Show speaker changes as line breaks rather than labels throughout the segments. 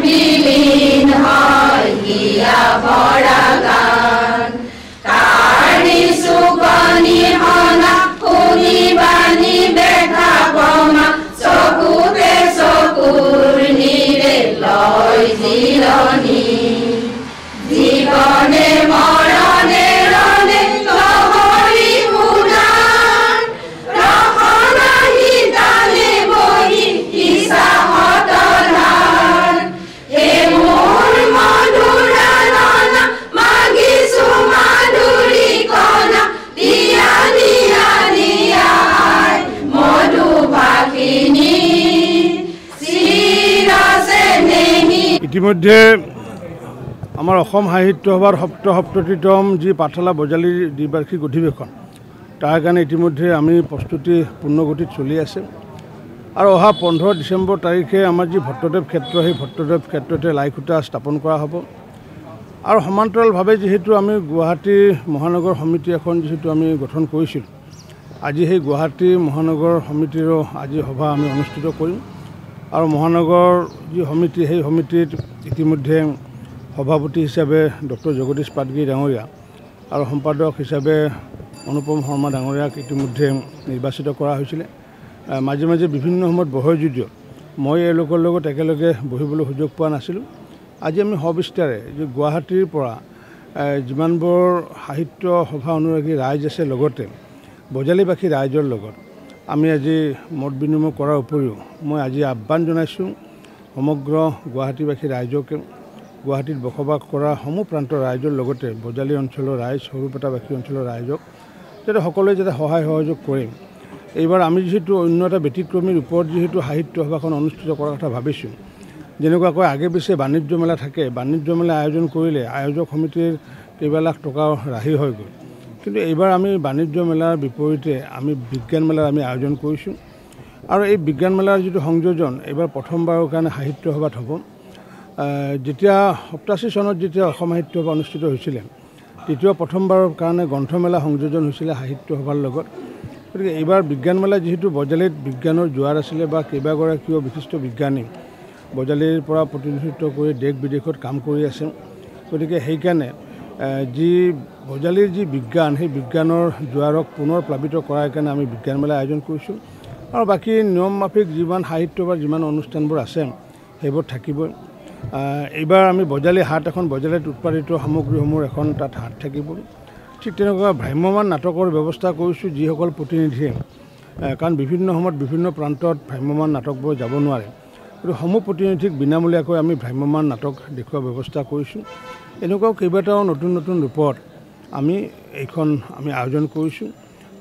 বিলীন হয় হিয়া ভৰা গান কাঢ়ি চুকনি হনা শুনিবানি দেখা পমা চকুতে চকুৰ নিৰে লয় জিৰণি জীৱনে মৰণে ৰনে লহৰি উদান ৰসনাহি তালে বহি ইছাহত ধান হে মোৰ মধুৰা ননা মাগিছো মাধুৰী কণা দিয়া দিয়া দিয়া আই মধু ভাষিনী চিৰসে নেহি।
ইতিমধ্যে আমাৰ অসম সাহিত্য সভাৰ সপ্ততিতম যি পাঠশালা বজালীৰ দ্বিবাৰ্ষিক অধিৱেশন তাৰ কাৰণে ইতিমধ্যে আমি প্ৰস্তুতি পূৰ্ণগতিত চলি আছে আৰু অহা 15 ডিচেম্বৰ তাৰিখে আমাৰ যি ভট্টদেৱ ক্ষেত্ৰ সেই ভট্টদেৱ ক্ষেত্ৰতে লাইখুটা স্থাপন কৰা হ'ব আৰু সমান্তৰালভাৱে যিহেতু আমি গুৱাহাটী মহানগৰ সমিতি এখন যিহেতু আমি গঠন কৰিছিলোঁ আজি সেই গুৱাহাটী মহানগৰ সমিতিৰো আজি সভা আমি অনুষ্ঠিত কৰিম আৰু মহানগৰ যি সমিতি সেই সমিতিত ইতিমধ্যে সভাপতি হিচাপে ডক্টৰ জগদীশ পাটগিৰি ডাঙৰীয়া আৰু সম্পাদক হিচাপে অনুপম শৰ্মা ডাঙৰীয়াক ইতিমধ্যে নিৰ্বাচিত কৰা হৈছিলে মাজে মাজে বিভিন্ন সময়ত বহে যদিও মই এওঁলোকৰ লগত একেলগে বহিবলৈ সুযোগ পোৱা নাছিলোঁ আজি আমি সবিস্তাৰে যে গুৱাহাটীৰ পৰা যিমানবোৰ সাহিত্য সভা অনুৰাগী ৰাইজ আছে লগতে বজালীবাসী ৰাইজৰ লগত আমি আজি মত বিনিময় কৰাৰ উপৰিও মই আজি আহ্বান জনাইছোঁ সমগ্ৰ গুৱাহাটীবাসী ৰাইজকে গুৱাহাটীত বসবাস কৰা সমূহ প্ৰান্তৰ ৰাইজৰ লগতে বজালী অঞ্চলৰ ৰাইজ সৰুপেটাবাসী অঞ্চলৰ ৰাইজক যাতে সকলোৱে যাতে সহায় সহযোগ কৰিম এইবাৰ আমি যিহেতু অন্য এটা ব্যতিক্ৰমীৰ ওপৰত যিহেতু সাহিত্য সভাখন অনুষ্ঠিত কৰাৰ কথা ভাবিছোঁ যেনেকুৱাকৈ আগে পিছে বাণিজ্য মেলা থাকে বাণিজ্য মেলা আয়োজন কৰিলে আয়োজক সমিতিৰ কেইবা লাখ টকা ৰাহি হৈ গ'ল কিন্তু এইবাৰ আমি বাণিজ্য মেলাৰ বিপৰীতে আমি বিজ্ঞান মেলাৰ আমি আয়োজন কৰিছোঁ আৰু এই বিজ্ঞান মেলাৰ যিটো সংযোজন এইবাৰ প্ৰথমবাৰৰ কাৰণে সাহিত্য সভাত হ'ব যেতিয়া 87 চনত যেতিয়া অসম সাহিত্য সভা অনুষ্ঠিত হৈছিলে তেতিয়া প্ৰথমবাৰৰ কাৰণে গ্ৰন্থমেলা সংযোজন হৈছিলে সাহিত্য সভাৰ লগত গতিকে এইবাৰ বিজ্ঞান মেলা যিহেতু বজালীত বিজ্ঞানৰ জোৱাৰ আছিলে বা কেইবাগৰাকীও বিশিষ্ট বিজ্ঞানী বজালীৰ পৰা প্ৰতিনিধিত্ব কৰি দেশ বিদেশত কাম কৰি আছে গতিকে সেইকাৰণে যি বজালীৰ যি বিজ্ঞান সেই বিজ্ঞানৰ জোৱাৰক পুনৰ প্লাবিত কৰাৰ কাৰণে আমি বিজ্ঞান মেলা আয়োজন কৰিছোঁ আৰু বাকী নিয়ম মাফিক যিমান সাহিত্য বা যিমান অনুষ্ঠানবোৰ আছে সেইবোৰ থাকিবই এইবাৰ আমি বজালী হাট এখন বজালীত উৎপাদিত সামগ্ৰীসমূহৰ এখন তাত হাট থাকিব ঠিক তেনেকুৱা ভ্ৰাম্যমান নাটকৰ ব্যৱস্থা কৰিছোঁ যিসকল প্ৰতিনিধিয়ে কাৰণ বিভিন্ন সময়ত বিভিন্ন প্ৰান্তত ভ্ৰাম্যমান নাটকবোৰ যাব নোৱাৰে গতিকে সমূহ প্ৰতিনিধিক বিনামূলীয়াকৈ আমি ভ্ৰাম্যমান নাটক দেখুওৱাৰ ব্যৱস্থা কৰিছোঁ এনেকুৱাও কেইবাটাও নতুন নতুন ৰূপত আমি এইখন আমি আয়োজন কৰিছোঁ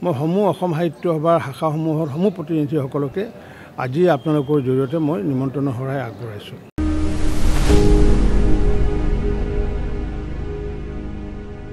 মই সমূহ অসম সাহিত্য সভাৰ শাখাসমূহৰ সমূহ প্ৰতিনিধিসকলকে আজি আপোনালোকৰ জৰিয়তে মই নিমন্ত্ৰণৰ শৰাই আগবঢ়াইছোঁ।